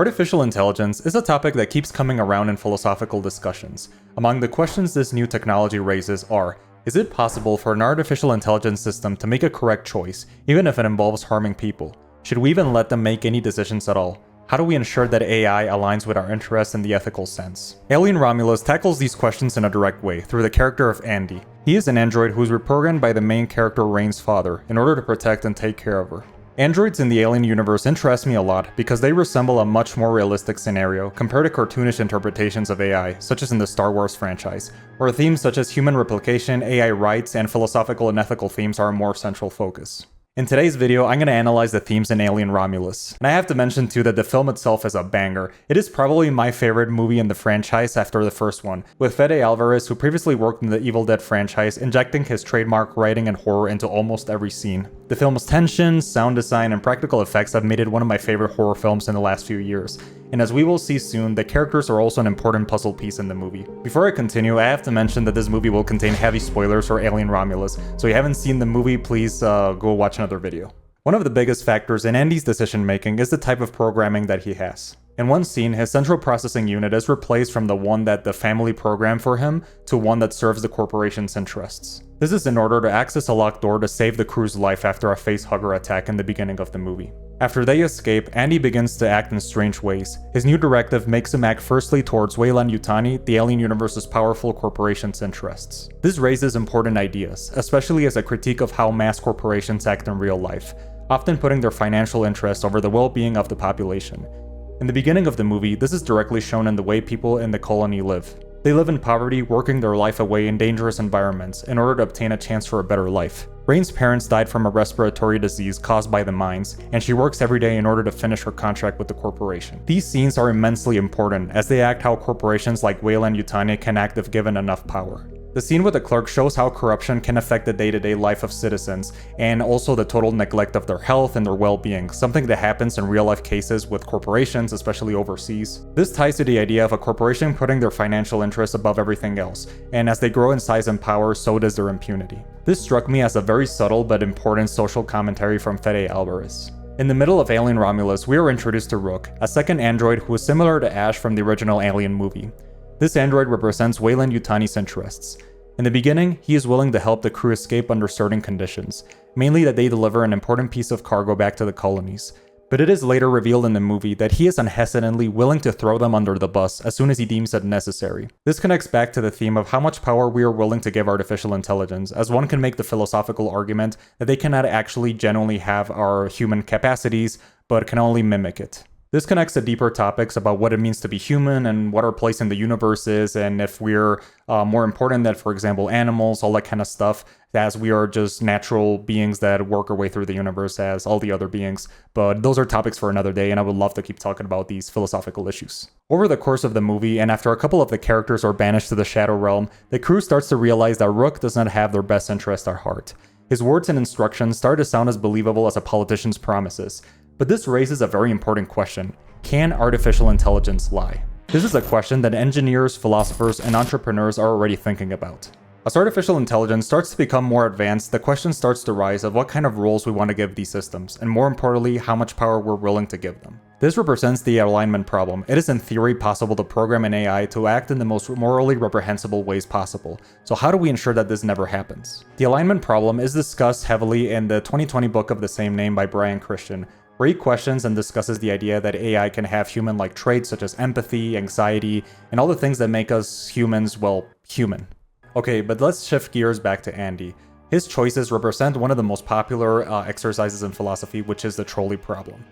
Artificial intelligence is a topic that keeps coming around in philosophical discussions. Among the questions this new technology raises are, is it possible for an artificial intelligence system to make a correct choice, even if it involves harming people? Should we even let them make any decisions at all? How do we ensure that AI aligns with our interests in the ethical sense? Alien Romulus tackles these questions in a direct way through the character of Andy. He is an android who is reprogrammed by the main character Rain's father in order to protect and take care of her. Androids in the Alien universe interest me a lot because they resemble a much more realistic scenario compared to cartoonish interpretations of AI, such as in the Star Wars franchise, where themes such as human replication, AI rights, and philosophical and ethical themes are a more central focus. In today's video, I'm going to analyze the themes in Alien Romulus. And I have to mention too that the film itself is a banger. It is probably my favorite movie in the franchise after the first one, with Fede Alvarez, who previously worked in the Evil Dead franchise, injecting his trademark writing and horror into almost every scene. The film's tension, sound design, and practical effects have made it one of my favorite horror films in the last few years. And as we will see soon, the characters are also an important puzzle piece in the movie. Before I continue, I have to mention that this movie will contain heavy spoilers for Alien Romulus, so if you haven't seen the movie, please go watch another video. One of the biggest factors in Andy's decision making is the type of programming that he has. In one scene, his central processing unit is replaced from the one that the family programmed for him to one that serves the corporation's interests. This is in order to access a locked door to save the crew's life after a facehugger attack in the beginning of the movie. After they escape, Andy begins to act in strange ways. His new directive makes him act firstly towards Weyland-Yutani, the alien universe's powerful corporation's interests. This raises important ideas, especially as a critique of how mass corporations act in real life, often putting their financial interests over the well-being of the population. In the beginning of the movie, this is directly shown in the way people in the colony live. They live in poverty, working their life away in dangerous environments in order to obtain a chance for a better life. Rain's parents died from a respiratory disease caused by the mines, and she works every day in order to finish her contract with the corporation. These scenes are immensely important as they act how corporations like Weyland-Yutani can act if given enough power. The scene with the clerk shows how corruption can affect the day-to-day life of citizens, and also the total neglect of their health and their well-being, something that happens in real-life cases with corporations, especially overseas. This ties to the idea of a corporation putting their financial interests above everything else, and as they grow in size and power, so does their impunity. This struck me as a very subtle but important social commentary from Fede Alvarez. In the middle of Alien Romulus, we are introduced to Rook, a second android who is similar to Ash from the original Alien movie. This android represents Weyland-Yutani's interests. In the beginning, he is willing to help the crew escape under certain conditions, mainly that they deliver an important piece of cargo back to the colonies. But it is later revealed in the movie that he is unhesitantly willing to throw them under the bus as soon as he deems it necessary. This connects back to the theme of how much power we are willing to give artificial intelligence, as one can make the philosophical argument that they cannot actually genuinely have our human capacities, but can only mimic it. This connects to deeper topics about what it means to be human and what our place in the universe is, and if we're more important than, for example, animals, all that kind of stuff, as we are just natural beings that work our way through the universe as all the other beings. But those are topics for another day, and I would love to keep talking about these philosophical issues. Over the course of the movie, and after a couple of the characters are banished to the Shadow Realm, the crew starts to realize that Rook does not have their best interest at heart. His words and instructions start to sound as believable as a politician's promises. But this raises a very important question. Can artificial intelligence lie? This is a question that engineers, philosophers, and entrepreneurs are already thinking about. As artificial intelligence starts to become more advanced, the question starts to rise of what kind of roles we want to give these systems, and more importantly, how much power we're willing to give them. This represents the alignment problem. It is in theory possible to program an AI to act in the most morally reprehensible ways possible. So how do we ensure that this never happens? The alignment problem is discussed heavily in the 2020 book of the same name by Brian Christian, where he questions and discusses the idea that AI can have human-like traits such as empathy, anxiety, and all the things that make us humans, well, human. Okay, but let's shift gears back to Andy. His choices represent one of the most popular exercises in philosophy, which is the Trolley Problem.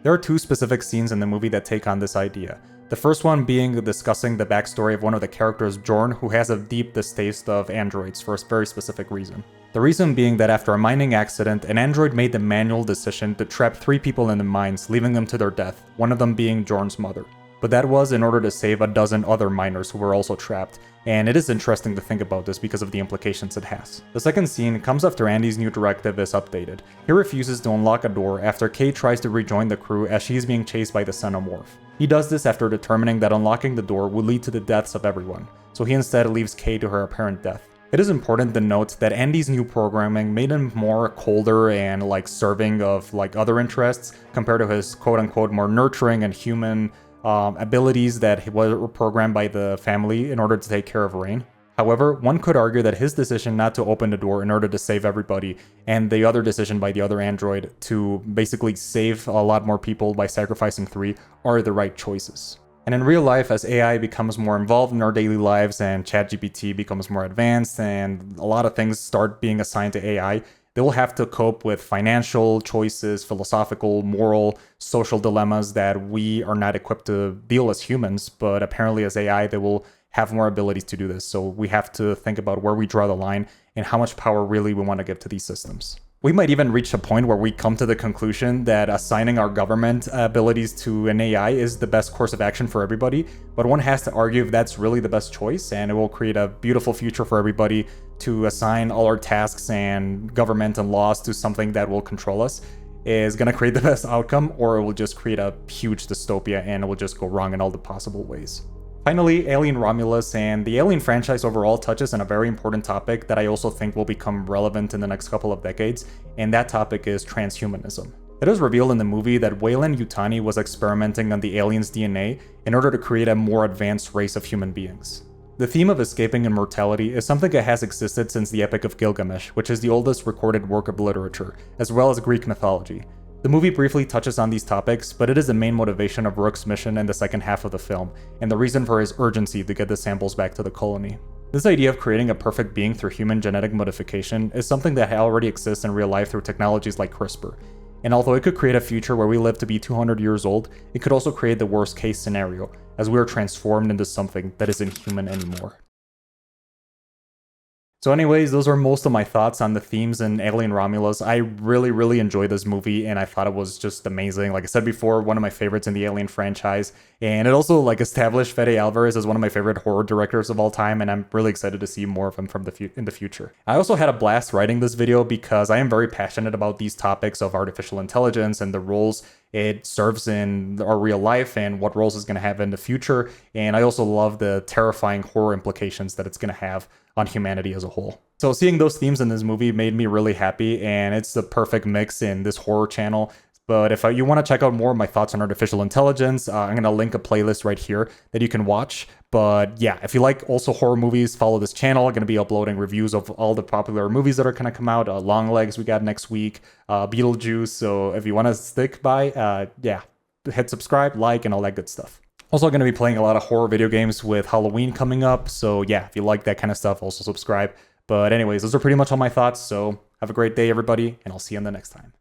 There are two specific scenes in the movie that take on this idea. The first one being discussing the backstory of one of the characters, Jorn, who has a deep distaste of androids for a very specific reason. The reason being that after a mining accident, an android made the manual decision to trap 3 people in the mines, leaving them to their death, one of them being Jorn's mother. But that was in order to save a dozen other miners who were also trapped, and it is interesting to think about this because of the implications it has. The second scene comes after Andy's new directive is updated. He refuses to unlock a door after Kay tries to rejoin the crew as she is being chased by the xenomorph. He does this after determining that unlocking the door would lead to the deaths of everyone, so he instead leaves Kay to her apparent death. It is important to note that Andy's new programming made him more colder and like serving of like other interests compared to his quote-unquote more nurturing and human abilities that were programmed by the family in order to take care of Rain. However, one could argue that his decision not to open the door in order to save everybody, and the other decision by the other android to basically save a lot more people by sacrificing 3 are the right choices. And in real life, as AI becomes more involved in our daily lives and ChatGPT becomes more advanced and a lot of things start being assigned to AI, they will have to cope with financial choices, philosophical, moral, social dilemmas that we are not equipped to deal as humans, but apparently as AI, they will have more abilities to do this. So we have to think about where we draw the line and how much power really we want to give to these systems. We might even reach a point where we come to the conclusion that assigning our government abilities to an AI is the best course of action for everybody, but one has to argue if that's really the best choice, and it will create a beautiful future for everybody to assign all our tasks and government and laws to something that will control us is going to create the best outcome, or it will just create a huge dystopia and it will just go wrong in all the possible ways. Finally, Alien Romulus and the Alien franchise overall touches on a very important topic that I also think will become relevant in the next couple of decades, and that topic is transhumanism. It is revealed in the movie that Weyland-Yutani was experimenting on the aliens' DNA in order to create a more advanced race of human beings. The theme of escaping immortality is something that has existed since the Epic of Gilgamesh, which is the oldest recorded work of literature, as well as Greek mythology. The movie briefly touches on these topics, but it is the main motivation of Rook's mission in the second half of the film, and the reason for his urgency to get the samples back to the colony. This idea of creating a perfect being through human genetic modification is something that already exists in real life through technologies like CRISPR, and although it could create a future where we live to be 200 years old, it could also create the worst case scenario, as we are transformed into something that isn't human anymore. So anyways, those are most of my thoughts on the themes in Alien Romulus. I really enjoyed this movie, and I thought it was just amazing. Like I said before, one of my favorites in the Alien franchise, and it also like established Fede Alvarez as one of my favorite horror directors of all time, and I'm really excited to see more of him in the future. I also had a blast writing this video because I am very passionate about these topics of artificial intelligence and the roles it serves in our real life and what roles it's going to have in the future, and I also love the terrifying horror implications that it's going to have on humanity as a whole. So seeing those themes in this movie made me really happy, and it's the perfect mix in this horror channel. But if you want to check out more of my thoughts on artificial intelligence, I'm going to link a playlist right here that you can watch. But yeah, if you like also horror movies, follow this channel. I'm going to be uploading reviews of all the popular movies that are going to come out. Longlegs we got next week, Beetlejuice. So if you want to stick by, yeah, hit subscribe, like, and all that good stuff. Also going to be playing a lot of horror video games with Halloween coming up. So yeah, if you like that kind of stuff, also subscribe. But anyways, those are pretty much all my thoughts. So have a great day, everybody, and I'll see you in the next time.